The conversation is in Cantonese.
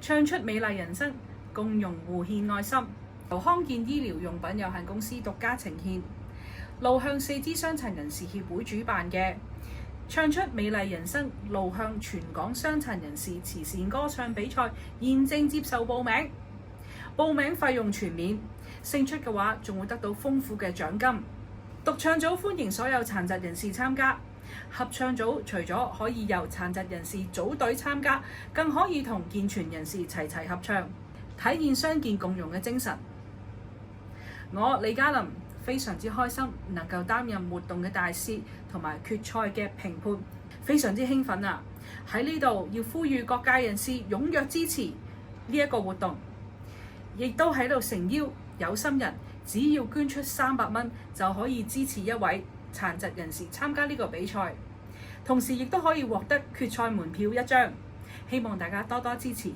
唱出美麗人生，共融互獻愛心。由康健醫療用品有限公司獨家呈獻，路向四肢傷殘人士協會主辦嘅唱出美麗人生路向全港傷殘人士慈善歌唱比賽現正接受報名，報名費用全免，勝出嘅話仲會得到豐富嘅獎金。獨唱組歡迎所有殘疾人士參加，合唱組除咗可以由殘疾人士組隊參加，更可以同健全人士齊齊合唱，體現傷健共融嘅精神。我李嘉琳非常之開心能夠擔任活動嘅大使同埋決賽嘅評判，非常之興奮啊！喺呢度要呼籲各界人士踴躍支持呢一個活動，亦都喺度誠邀有心人只要捐出300蚊就可以支持一位殘疾人士參加呢個比賽，同時亦都可以獲得決賽門票1張，希望大家多多支持。